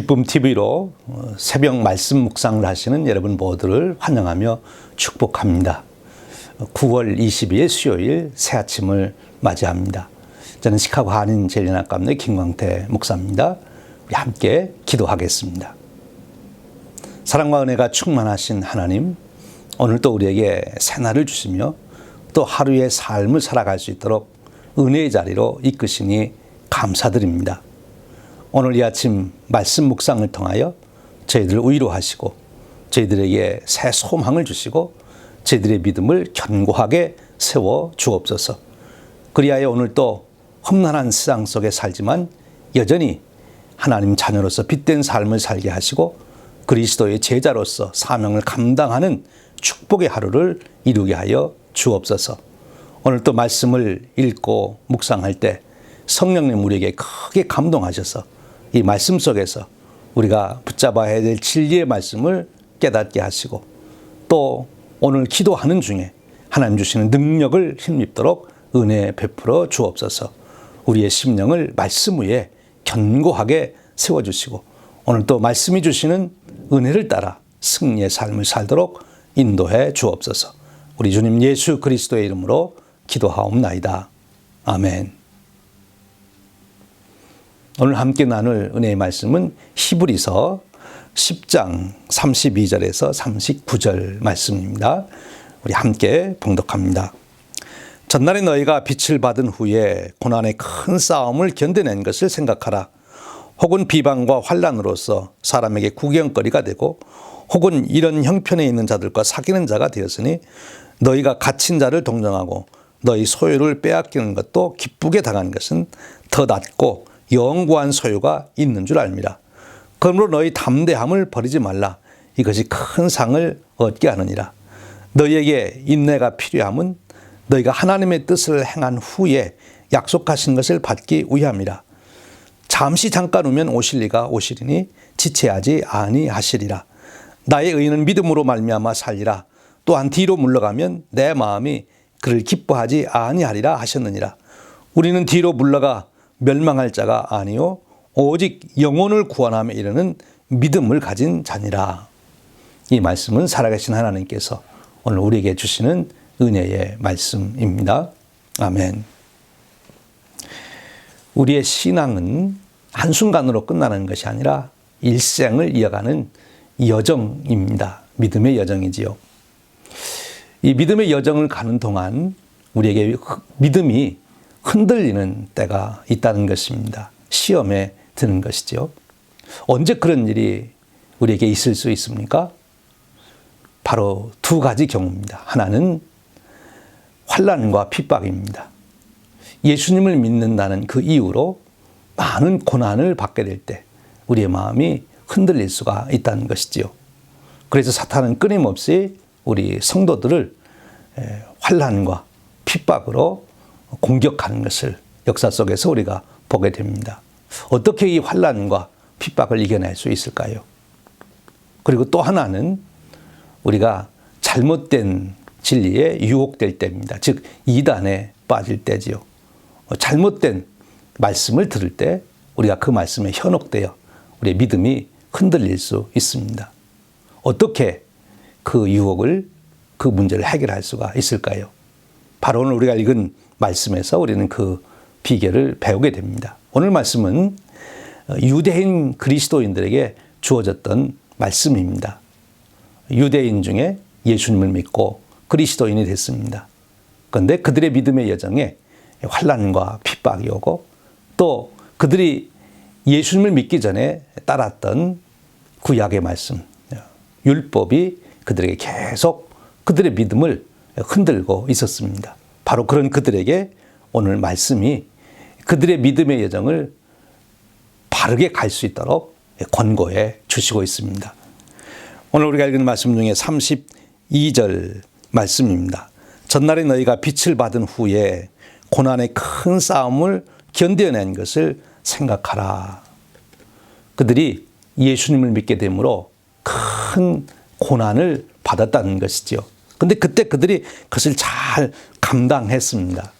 기쁨 TV로 새벽 말씀 묵상을 하시는 여러분 모두를 환영하며 축복합니다. 9월 22일 수요일 새 아침을 맞이합니다. 저는 시카고 한인 젤리나감의 김광태 목사입니다. 우리 함께 기도하겠습니다. 사랑과 은혜가 충만하신 하나님, 오늘 또 우리에게 새날을 주시며 또 하루의 삶을 살아갈 수 있도록 은혜의 자리로 이끄시니 감사드립니다. 오늘 이 아침 말씀 묵상을 통하여 저희들을 위로하시고 저희들에게 새 소망을 주시고 저희들의 믿음을 견고하게 세워 주옵소서. 그리하여 오늘 또 험난한 세상 속에 살지만 여전히 하나님 자녀로서 빛된 삶을 살게 하시고 그리스도의 제자로서 사명을 감당하는 축복의 하루를 이루게 하여 주옵소서. 오늘 또 말씀을 읽고 묵상할 때 성령님 우리에게 크게 감동하셔서 이 말씀 속에서 우리가 붙잡아야 될 진리의 말씀을 깨닫게 하시고 또 오늘 기도하는 중에 하나님 주시는 능력을 힘입도록 은혜 베풀어 주옵소서. 우리의 심령을 말씀 위에 견고하게 세워주시고 오늘 또 말씀이 주시는 은혜를 따라 승리의 삶을 살도록 인도해 주옵소서. 우리 주님 예수 그리스도의 이름으로 기도하옵나이다. 아멘. 오늘 함께 나눌 은혜의 말씀은 히브리서 10장 32절에서 39절 말씀입니다. 우리 함께 봉독합니다. 전날에 너희가 빛을 받은 후에 고난의 큰 싸움을 견뎌낸 것을 생각하라. 혹은 비방과 환난으로서 사람에게 구경거리가 되고 혹은 이런 형편에 있는 자들과 사귀는 자가 되었으니 너희가 갇힌 자를 동정하고 너희 소유를 빼앗기는 것도 기쁘게 당한 것은 더 낫고 영구한 소유가 있는 줄 알미라. 그러므로 너희 담대함을 버리지 말라. 이것이 큰 상을 얻게 하느니라. 너희에게 인내가 필요함은 너희가 하나님의 뜻을 행한 후에 약속하신 것을 받기 위함이라. 잠시 잠깐 오면 오실 이가 오시리니 지체하지 아니하시리라. 나의 의인은 믿음으로 말미암아 살리라. 또한 뒤로 물러가면 내 마음이 그를 기뻐하지 아니하리라 하셨느니라. 우리는 뒤로 물러가 멸망할 자가 아니요 오직 영혼을 구원함에 이르는 믿음을 가진 자니라. 이 말씀은 살아계신 하나님께서 오늘 우리에게 주시는 은혜의 말씀입니다. 아멘. 우리의 신앙은 한순간으로 끝나는 것이 아니라 일생을 이어가는 여정입니다. 믿음의 여정이지요. 이 믿음의 여정을 가는 동안 우리에게 믿음이 흔들리는 때가 있다는 것입니다. 시험에 드는 것이죠. 언제 그런 일이 우리에게 있을 수 있습니까? 바로 두 가지 경우입니다. 하나는 환난과 핍박입니다. 예수님을 믿는다는 그 이유로 많은 고난을 받게 될 때 우리의 마음이 흔들릴 수가 있다는 것이지요. 그래서 사탄은 끊임없이 우리 성도들을 환난과 핍박으로 공격하는 것을 역사 속에서 우리가 보게 됩니다. 어떻게 이 환난과 핍박을 이겨낼 수 있을까요? 그리고 또 하나는 우리가 잘못된 진리에 유혹될 때입니다. 즉 이단에 빠질 때지요. 잘못된 말씀을 들을 때 우리가 그 말씀에 현혹되어 우리의 믿음이 흔들릴 수 있습니다. 어떻게 그 유혹을, 그 문제를 해결할 수가 있을까요? 바로 오늘 우리가 읽은 말씀에서 우리는 그 비결을 배우게 됩니다. 오늘 말씀은 유대인 그리스도인들에게 주어졌던 말씀입니다. 유대인 중에 예수님을 믿고 그리스도인이 됐습니다. 그런데 그들의 믿음의 여정에 환난과 핍박이 오고 또 그들이 예수님을 믿기 전에 따랐던 구약의 말씀, 율법이 그들에게 계속 그들의 믿음을 흔들고 있었습니다. 바로 그런 그들에게 오늘 말씀이 그들의 믿음의 여정을 바르게 갈 수 있도록 권고해 주시고 있습니다. 오늘 우리가 읽은 말씀 중에 32절 말씀입니다. 전날에 너희가 빛을 받은 후에 고난의 큰 싸움을 견뎌낸 것을 생각하라. 그들이 예수님을 믿게 되므로 큰 고난을 받았다는 것이죠. 근데 그때 그들이 그것을 잘 감당했습니다.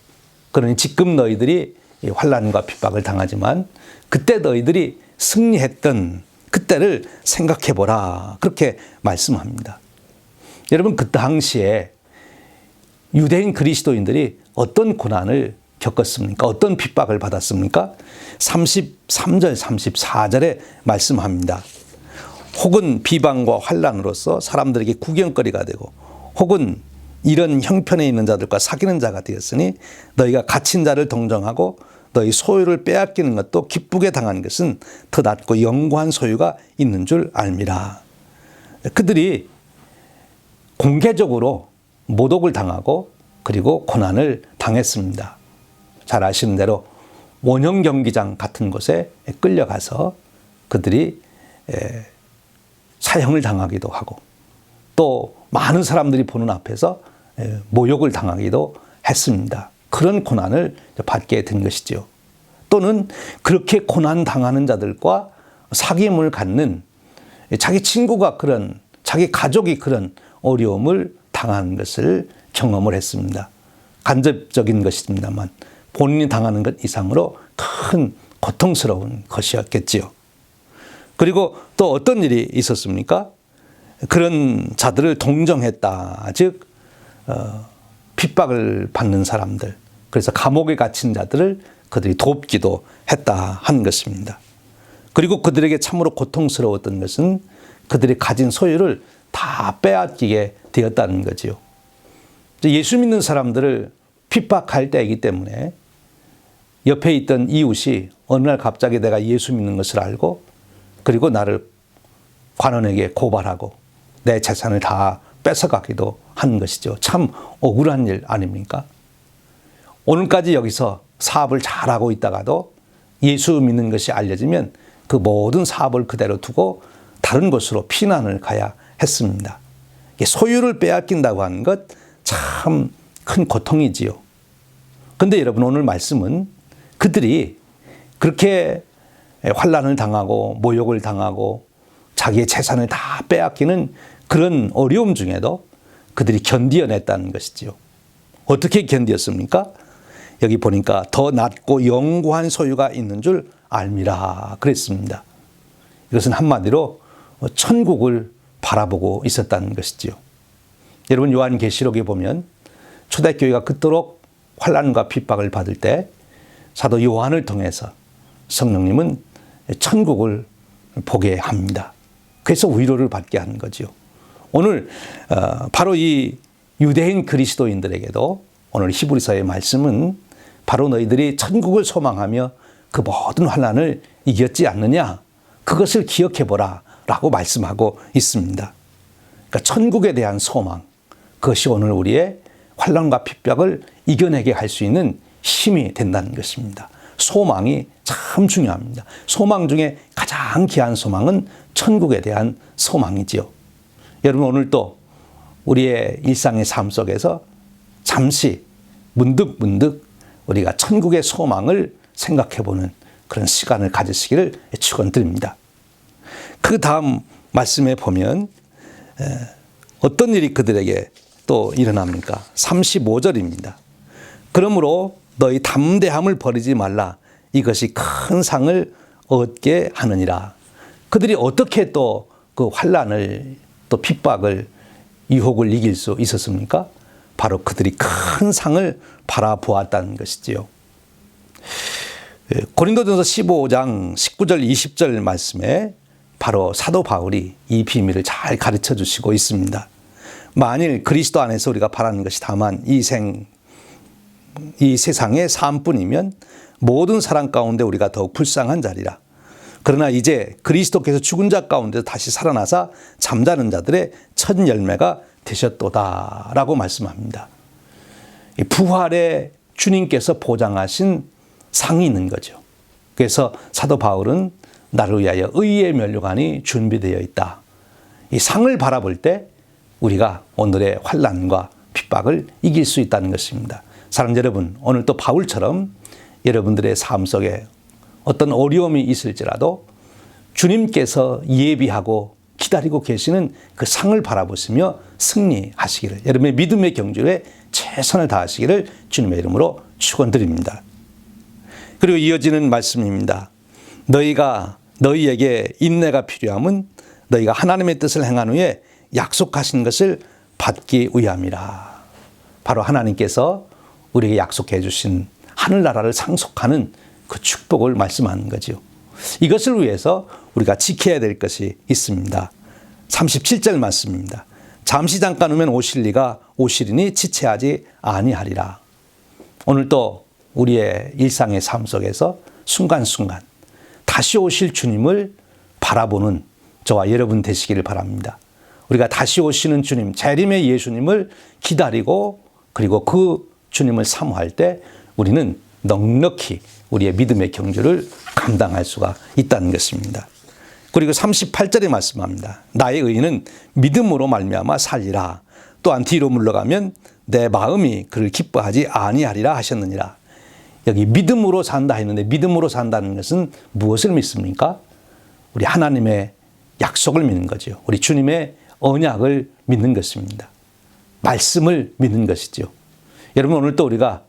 그러니 지금 너희들이 환난과 핍박을 당하지만 그때 너희들이 승리했던 그때를 생각해 보라. 그렇게 말씀합니다. 여러분, 그 당시에 유대인 그리스도인들이 어떤 고난을 겪었습니까? 어떤 핍박을 받았습니까? 33절, 34절에 말씀합니다. 혹은 비방과 환난으로서 사람들에게 구경거리가 되고, 혹은 이런 형편에 있는 자들과 사귀는 자가 되었으니 너희가 갇힌 자를 동정하고 너희 소유를 빼앗기는 것도 기쁘게 당한 것은 더 낫고 영구한 소유가 있는 줄 알미라. 그들이 공개적으로 모독을 당하고 그리고 고난을 당했습니다. 잘 아시는 대로 원형 경기장 같은 곳에 끌려가서 그들이 사형을 당하기도 하고, 또 많은 사람들이 보는 앞에서 모욕을 당하기도 했습니다. 그런 고난을 받게 된 것이죠. 또는 그렇게 고난 당하는 자들과 사귐을 갖는 자기 친구가 자기 가족이 그런 어려움을 당하는 것을 경험을 했습니다. 간접적인 것입니다만 본인이 당하는 것 이상으로 큰 고통스러운 것이었겠지요. 그리고 또 어떤 일이 있었습니까? 그런 자들을 동정했다. 즉 핍박을 받는 사람들, 그래서 감옥에 갇힌 자들을 그들이 돕기도 했다 하는 것입니다. 그리고 그들에게 참으로 고통스러웠던 것은 그들이 가진 소유를 다 빼앗기게 되었다는 거지요. 예수 믿는 사람들을 핍박할 때이기 때문에 옆에 있던 이웃이 어느 날 갑자기 내가 예수 믿는 것을 알고 그리고 나를 관원에게 고발하고 내 재산을 다 뺏어가기도 하는 것이죠. 참 억울한 일 아닙니까? 오늘까지 여기서 사업을 잘하고 있다가도 예수 믿는 것이 알려지면 그 모든 사업을 그대로 두고 다른 곳으로 피난을 가야 했습니다. 소유를 빼앗긴다고 하는 것 참 큰 고통이지요. 그런데 여러분, 오늘 말씀은 그들이 그렇게 환난을 당하고 모욕을 당하고 자기의 재산을 다 빼앗기는 그런 어려움 중에도 그들이 견디어냈다는 것이지요. 어떻게 견디었습니까? 여기 보니까 더 낫고 영구한 소유가 있는 줄 알미라 그랬습니다. 이것은 한마디로 천국을 바라보고 있었다는 것이지요. 여러분, 요한계시록에 보면 초대교회가 그토록 환난과 핍박을 받을 때 사도 요한을 통해서 성령님은 천국을 보게 합니다. 그래서 위로를 받게 하는 거죠. 오늘 바로 이 유대인 그리스도인들에게도 오늘 히브리서의 말씀은 바로 너희들이 천국을 소망하며 그 모든 환난을 이겼지 않느냐, 그것을 기억해보라 라고 말씀하고 있습니다. 그러니까 천국에 대한 소망, 그것이 오늘 우리의 환난과 핍박을 이겨내게 할 수 있는 힘이 된다는 것입니다. 소망이 참 중요합니다. 소망 중에 가장 귀한 소망은 천국에 대한 소망이지요. 여러분, 오늘 또 우리의 일상의 삶 속에서 잠시 문득 우리가 천국의 소망을 생각해보는 그런 시간을 가지시기를 축원드립니다. 그 다음 말씀에 보면 어떤 일이 그들에게 또 일어납니까? 35절입니다. 그러므로 너희 담대함을 버리지 말라. 이것이 큰 상을 얻게 하느니라. 그들이 어떻게 또 그 환난을 또 핍박을 유혹을 이길 수 있었습니까? 바로 그들이 큰 상을 바라보았다는 것이지요. 고린도전서 15장 19절 20절 말씀에 바로 사도 바울이 이 비밀을 잘 가르쳐 주시고 있습니다. 만일 그리스도 안에서 우리가 바라는 것이 다만 이 세상의 삶뿐이면 모든 사람 가운데 우리가 더욱 불쌍한 자리라. 그러나 이제 그리스도께서 죽은 자 가운데 다시 살아나사 잠자는 자들의 첫 열매가 되셨도다 라고 말씀합니다. 부활의 주님께서 보장하신 상이 있는 거죠. 그래서 사도 바울은 나를 위하여 의의 면류관이 준비되어 있다. 이 상을 바라볼 때 우리가 오늘의 환난과 핍박을 이길 수 있다는 것입니다. 사랑하는 여러분, 오늘 또 바울처럼 여러분들의 삶 속에 어떤 어려움이 있을지라도 주님께서 예비하고 기다리고 계시는 그 상을 바라보시며 승리하시기를, 여러분의 믿음의 경주에 최선을 다하시기를 주님의 이름으로 축원드립니다. 그리고 이어지는 말씀입니다. 너희가 너희에게 인내가 필요함은 너희가 하나님의 뜻을 행한 후에 약속하신 것을 받기 위함이라. 바로 하나님께서 우리에게 약속해 주신 하늘나라를 상속하는 그 축복을 말씀하는 거죠. 이것을 위해서 우리가 지켜야 될 것이 있습니다. 37절 말씀입니다. 잠시 잠깐 후면 오실 이가 오시리니 지체하지 아니하리라. 오늘도 우리의 일상의 삶 속에서 순간순간 다시 오실 주님을 바라보는 저와 여러분 되시기를 바랍니다. 우리가 다시 오시는 주님, 재림의 예수님을 기다리고 그리고 그 주님을 사모할 때 우리는 넉넉히 우리의 믿음의 경주를 감당할 수가 있다는 것입니다. 그리고 38절에 말씀합니다. 나의 의인은 믿음으로 말미암아 살리라. 또한 뒤로 물러가면 내 마음이 그를 기뻐하지 아니하리라 하셨느니라. 여기 믿음으로 산다 했는데 믿음으로 산다는 것은 무엇을 믿습니까? 우리 하나님의 약속을 믿는 거죠. 우리 주님의 언약을 믿는 것입니다. 말씀을 믿는 것이죠. 여러분 오늘 또 우리가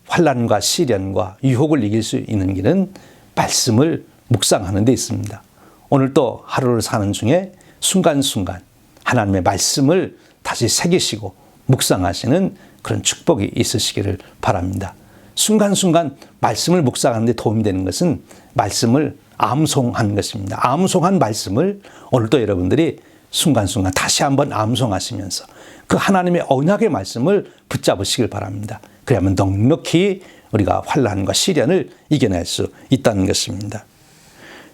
환난과 시련과 유혹을 이길 수 있는 길은 말씀을 묵상하는 데 있습니다. 오늘 또 하루를 사는 중에 순간순간 하나님의 말씀을 다시 새기시고 묵상하시는 그런 축복이 있으시기를 바랍니다. 순간순간 말씀을 묵상하는 데 도움이 되는 것은 말씀을 암송하는 것입니다. 암송한 말씀을 오늘 또 여러분들이 순간순간 다시 한번 암송하시면서 그 하나님의 언약의 말씀을 붙잡으시길 바랍니다. 그러면 넉넉히 우리가 환난과 시련을 이겨낼 수 있다는 것입니다.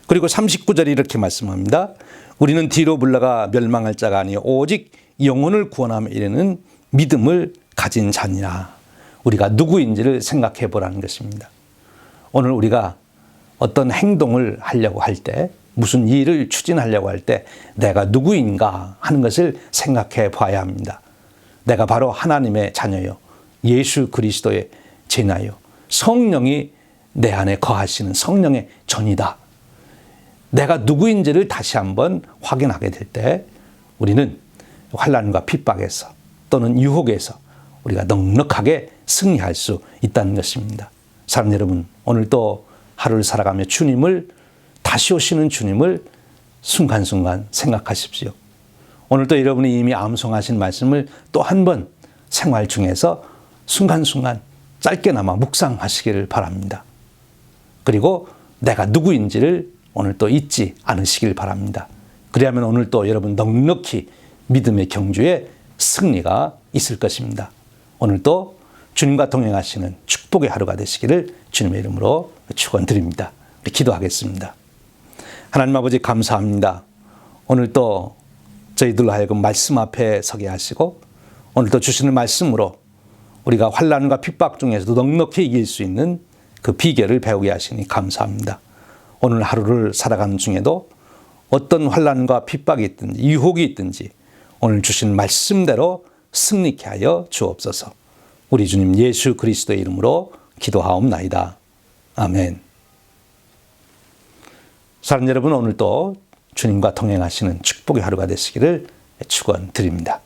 그리고 39절에 이렇게 말씀합니다. 우리는 뒤로 물러가 멸망할 자가 아니요 오직 영혼을 구원함에 이르는 믿음을 가진 자니라. 우리가 누구인지를 생각해 보라는 것입니다. 오늘 우리가 어떤 행동을 하려고 할 때, 무슨 일을 추진하려고 할 때 내가 누구인가 하는 것을 생각해 봐야 합니다. 내가 바로 하나님의 자녀요, 예수 그리스도의 제자요, 성령이 내 안에 거하시는 성령의 전이다. 내가 누구인지를 다시 한번 확인하게 될 때 우리는 환난과 핍박에서 또는 유혹에서 우리가 넉넉하게 승리할 수 있다는 것입니다. 사랑 여러분, 오늘 또 하루를 살아가며 주님을, 다시 오시는 주님을 순간순간 생각하십시오. 오늘 또 여러분이 이미 암송하신 말씀을 또 한 번 생활 중에서 순간순간 짧게나마 묵상하시기를 바랍니다. 그리고 내가 누구인지를 오늘 또 잊지 않으시길 바랍니다. 그래야만 오늘 또 여러분 넉넉히 믿음의 경주에 승리가 있을 것입니다. 오늘 또 주님과 동행하시는 축복의 하루가 되시기를 주님의 이름으로 축원드립니다. 우리 기도하겠습니다. 하나님 아버지 감사합니다. 오늘 또 저희들로 하여금 말씀 앞에 서게 하시고 오늘 또 주시는 말씀으로 우리가 환난과 핍박 중에서도 넉넉히 이길 수 있는 그 비결을 배우게 하시니 감사합니다. 오늘 하루를 살아가는 중에도 어떤 환난과 핍박이 있든지 유혹이 있든지 오늘 주신 말씀대로 승리케 하여 주옵소서. 우리 주님 예수 그리스도의 이름으로 기도하옵나이다. 아멘. 사랑하는 여러분, 오늘도 주님과 동행하시는 축복의 하루가 되시기를 축원드립니다.